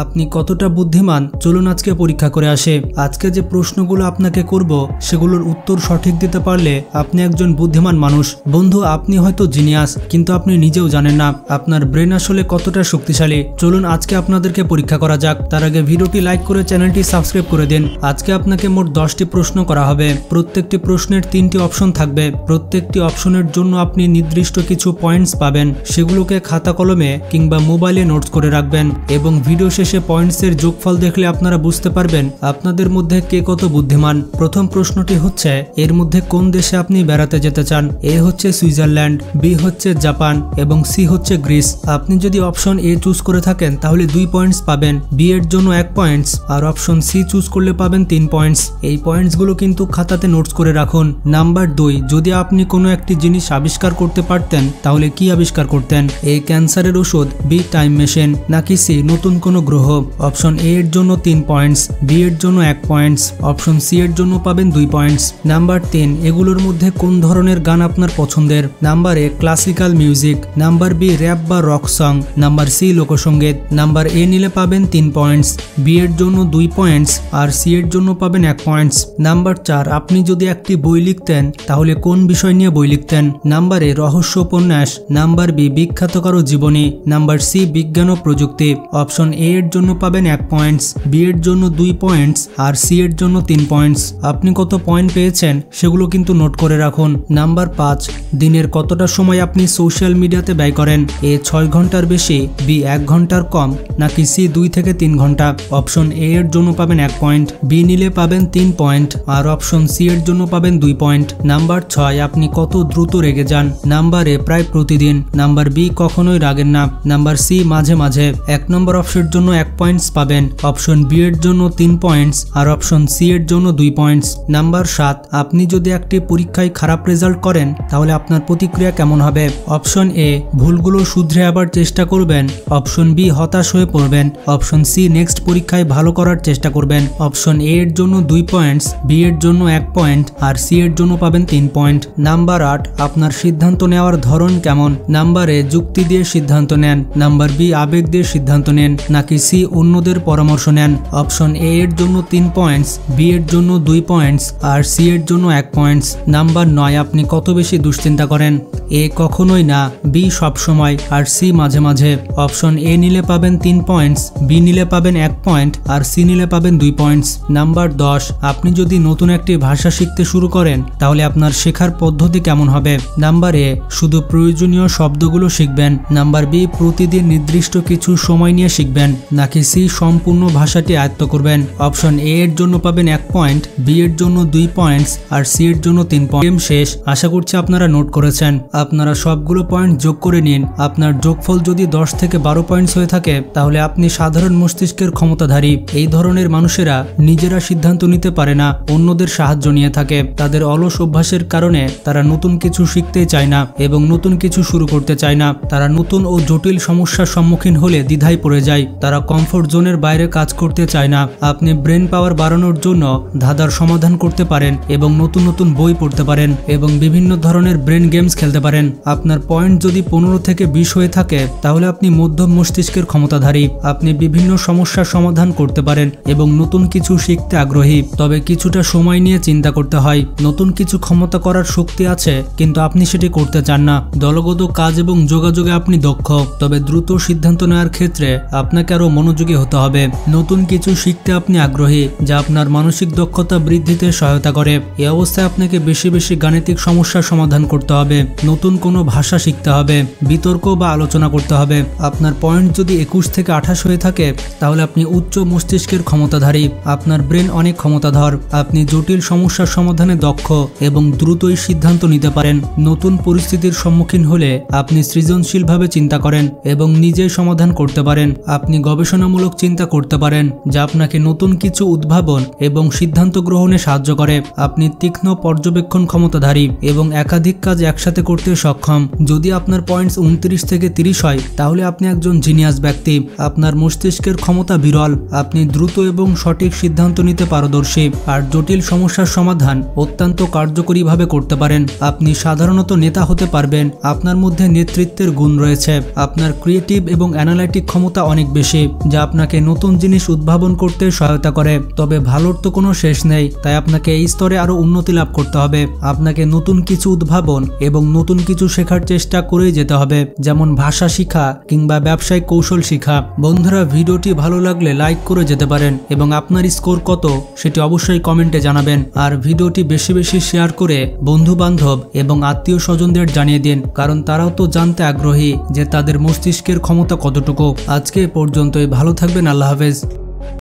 আপনি কতটা বুদ্ধিমান চলুন আজকে পরীক্ষা করে আসে। আজকে যে প্রশ্নগুলো আপনাকে করব সেগুলোর উত্তর সঠিক দিতে পারলে আপনি একজন বুদ্ধিমান মানুষ। বন্ধু, আপনি হয়তো জিনিয়াস, কিন্তু আপনি নিজেও জানেন না আপনার ব্রেন আসলে কতটা শক্তিশালী। চলুন আজকে আপনাদেরকে পরীক্ষা করা যাক। তার আগে ভিডিওটি লাইক করে চ্যানেলটি সাবস্ক্রাইব করে দিন। আজকে আপনাকে মোট 10টি প্রশ্ন করা হবে। প্রত্যেকটি প্রশ্নের 3টি অপশন থাকবে। প্রত্যেকটি অপশনের জন্য আপনি নির্দিষ্ট কিছু পয়েন্টস পাবেন। সেগুলোকে খাতা কলমে কিংবা মোবাইলে নোটস করে রাখবেন এবং ভিডিও শেষে পয়েন্টসের যোগফল দেখলে আপনারা বুঝতে পারবেন আপনাদের মধ্যে কে কত বুদ্ধিমান। প্রথম প্রশ্নটি হচ্ছে, এর মধ্যে কোন দেশে আপনি বেড়াতে যেতে চান? এ হচ্ছে সুইজারল্যান্ড, বি হচ্ছে জাপান এবং সি হচ্ছে গ্রিস। আপনি যদি অপশন এ চুজ করে থাকেন তাহলে 2 পয়েন্টস পাবেন, বি এর জন্য 1 পয়েন্টস আর অপশন সি চুজ করলে পাবেন 3 পয়েন্টস। এই পয়েন্টসগুলো কিন্তু খাতাতে নোটস করে রাখুন। নাম্বার 2, যদি আপনি কোনো একটি জিনিস আবিষ্কার করতে পারতেন তাহলে কি আবিষ্কার করতেন? এ ক্যান্সারের ওষুধ, বি টাইম মেশিন নাকি সি নতুন কোনো গ্রহ? অপশন এ এর জন্য 3 পয়েন্টস, বি এর জন্য 1 পয়েন্টস, অপশন সি এর জন্য পাবেন 2 পয়েন্টস। নাম্বার 3, এগুলোর মধ্যে কোন ধরনের গান আপনার পছন্দের? Number A classical music, number B rap বা রক সং, নাম্বার সি লোকসঙ্গীত। নাম্বার এ নিলে পাবেন 3 পয়েন্টস, বি এর জন্য 2 পয়েন্টস আর সি এর জন্য পাবেন 1 পয়েন্টস। নাম্বার 4, আপনি যদি একটি বই লিখতেন তাহলে কোন বিষয় নিয়ে বই লিখতেন? নাম্বার এ রহস্য উপন্যাস, নাম্বার বি বিখ্যাত কারো জীবনী, নাম্বার সি বিজ্ঞান ও প্রযুক্তি। অপশন এ এর জন্য পাবেন 1 পয়েন্টস, বি এর জন্য 2 পয়েন্টস আর সি এর জন্য 3 পয়েন্টস। আপনি কত পয়েন্ট পেয়েছেন সেগুলো কিন্তু নোট করে রাখুন। নাম্বার 5, দিনের কতটা সময় আপনি সোশ্যাল মিডিয়াতে ব্যয় করেন? এ 6 ঘন্টার বেশি, বি 1 ঘন্টার কম নাকি সি 2 থেকে 3 ঘন্টা? অপশন এ এর জন্য পাবেন 1 পয়েন্ট, বি নিলে পাবেন 3 পয়েন্ট আর অপশন সি এর জন্য পাবেন 2 পয়েন্ট। নাম্বার 6, আপনি কত দ্রুত রেগে যান? নাম্বার এ প্রায় প্রতিদিন, নাম্বার বি কখনোই রাগেন না, নাম্বার সি মাঝে মাঝে। 1 নম্বর অপশনের জন্য 1 পয়েন্টস পাবেন, অপশন বি এর জন্য 3 পয়েন্টস আর অপশন সি এর জন্য 2 পয়েন্টস। নাম্বার 7, আপনি যদি একটি পরীক্ষায় খারাপ রেজাল্ট করেন তাহলে আপনার প্রতিক্রিয়া কেমন হবে? অপশন এ ভুলগুলো শুধরে আবার চেষ্টা করবেন, অপশন বি হতাশ হয়ে পড়বেন, অপশন সি নেক্সট পরীক্ষায় ভালো করার চেষ্টা করবেন। অপশন এ এর জন্য 2 পয়েন্টস, বি এর জন্য 1 পয়েন্ট আর সি এর জন্য পাবেন 3 পয়েন্ট। নাম্বার 8, আপনার সিদ্ধান্ত নেওয়ার ধরন কেমন? নাম্বার এ যুক্তি দিয়ে সিদ্ধান্ত নেন, নাম্বার বি আবেগ দিয়ে সিদ্ধান্ত নেন নাকি সি অন্যদের পরামর্শ নেন? অপশন এ এর জন্য 3 পয়েন্টস, বি এর জন্য 2 পয়েন্টস আর সি এর জন্য 1 পয়েন্টস। নাম্বার 9, আপনি কত বেশি দুশ্চিন্তা করেন? এ কখনোই না, বি সব সময় আর সি মাঝে মাঝে। অপশন এ নিলে পাবেন 3 পয়েন্টস, বি নিলে পাবেন 1 পয়েন্ট আর সি নিলে পাবেন 2 পয়েন্টস। নাম্বার 10, আপনি যদি নতুন একটি ভাষা শিখতে শুরু করেন তাহলে আপনার শেখার পদ্ধতি কেমন হবে? নাম্বার এ শুধু প্রয়োজনীয় শব্দগুলো শিখবেন, নাম্বার বি প্রতিদিন নির্দিষ্ট কিছু সময় নিয়ে শিখবেন নাকি সি সম্পূর্ণ ভাষাটি আয়ত্ত করবেন? অপশন এ এর জন্য পাবেন 1 পয়েন্ট, বি এর জন্য 2 পয়েন্টস আর সি এর জন্য 3 পয়েন্ট। গেম শেষ, আশা করছি আপনারা নোট করেছেন। আপনারা সবগুলো পয়েন্ট যোগ করে নিন। আপনার যোগফল যদি 10 থেকে 12 পয়েন্টস হয়ে থাকে তাহলে আপনি সাধারণ মস্তিষ্কের ক্ষমতাধারী। এই ধরনের মানুষেরা নিজেরা সিদ্ধান্ত নিতে পারে না, অন্যদের সাহায্য নিয়ে থাকে। তাদের অলস অভ্যাসের কারণে তারা নতুন কিছু শিখতে চায় না এবং নতুন কিছু শুরু করতে চায় না। তারা নতুন ও জটিল সমস্যার সম্মুখীন হলে দ্বিধায় পড়ে যায়। তারা কমফোর্ট জোনের বাইরে কাজ করতে চায় না। আপনি ব্রেন পাওয়ার বাড়ানোর জন্য ধাঁধার সমাধান করতে পারেন এবং নতুন নতুন বই পড়তে পারেন এবং বিভিন্ন ধরনের ব্রেন গেমস খেলতে পারেন। আপনার পয়েন্ট যদি 15 থেকে 20 হয়ে থাকে তাহলে আপনি মধ্যম মস্তিষ্কের ক্ষমতাধারী। আপনি বিভিন্ন সমস্যার সমাধান করতে পারেন এবং নতুন কিছু শিখতে আগ্রহী। তবে কিছুটা সময় নিয়ে চিন্তা করতে হয়। নতুন কিছু ক্ষমতা করার শক্তি আছে কিন্তু আপনি সেটি করতে চান না। দলগত কাজ এবং যোগাযোগে আপনি দক্ষ, তবে দ্রুত সিদ্ধান্ত নেওয়ার ক্ষেত্রে আপনাকে আরো মনোযোগী হতে হবে। নতুন কিছু শিখতে আপনি আগ্রহী যা আপনার মানসিক দক্ষতা বৃদ্ধিতে সহায়তা করে। এই অবস্থায় আপনাকে বেশি বেশি গাণিতিক সমস্যার সমাধান করতে হবে, নতুন কোনো ভাষা শিখতে হবে, বিতর্ক বা আলোচনা করতে হবে। আপনার পয়েন্ট যদি 21 থেকে 28 হয়ে থাকে তাহলে আপনি উচ্চ মস্তিষ্কের ক্ষমতাধারী। আপনার ব্রেন অনেক ক্ষমতাধর। আপনি জটিল সমস্যার সমাধানে দক্ষ এবং দ্রুতই সিদ্ধান্ত নিতে পারেন। নতুন পরিস্থিতির সম্মুখীন হলে আপনি সৃজনশীলভাবে চিন্তা করেন এবং নিজেই সমাধান করতে পারেন। আপনি গবেষণামূলক চিন্তা করতে পারেন যা আপনাকে নতুন কিছু উদ্ভাবন এবং সিদ্ধান্ত গ্রহণে সাহায্য করে। আপনি তীক্ষ্ণ পর্যবেক্ষণ ক্ষমতাধারী এবং একাধিক কাজ একসাথে করতে সক্ষম। যদি আপনার পয়েন্টস 29 থেকে 30 হয় তাহলে আপনি একজন জিনিয়াস ব্যক্তি। আপনার মস্তিষ্কের ক্ষমতা বিরল। আপনি দ্রুত এবং সঠিক সিদ্ধান্ত নিতে পারদর্শী আর জটিল সমস্যার সমাধান অত্যন্ত কার্যকরীভাবে করতে পারেন। আপনি সাধারণত নেতা হতে পারবেন। আপনার মধ্যে নেতৃত্বের গুণ রয়েছে। আপনার ক্রিয়েটিভ এবং অ্যানালাইটিক ক্ষমতা অনেক বেশি। আসি, যা আপনাকে নতুন জিনিস উদ্ভাবন করতে সহায়তা করে। তবে ভালোর তো কোনো শেষ নেই, তাই আপনাকে এই স্তরে আরো উন্নতি লাভ করতে হবে। আপনাকে নতুন কিছু উদ্ভাবন এবং নতুন কিছু শেখার চেষ্টা করেই যেতে হবে, যেমন ভাষা শিখা কিংবা ব্যবসায়িক কৌশল শিখা। বন্ধুরা, ভিডিওটি ভালো লাগলে লাইক করে যেতে পারেন এবং আপনার স্কোর কত সেটি অবশ্যই কমেন্টে জানাবেন। আর ভিডিওটি বেশি বেশি শেয়ার করে বন্ধু বান্ধব এবং আত্মীয় স্বজনদের জানিয়ে দিন, কারণ তারাও তো জানতে আগ্রহী যে তাদের মস্তিষ্কের ক্ষমতা কতটুকু। আজকে পর্যন্তই, ভালো থাকবেন, আল্লাহ হাফেজ।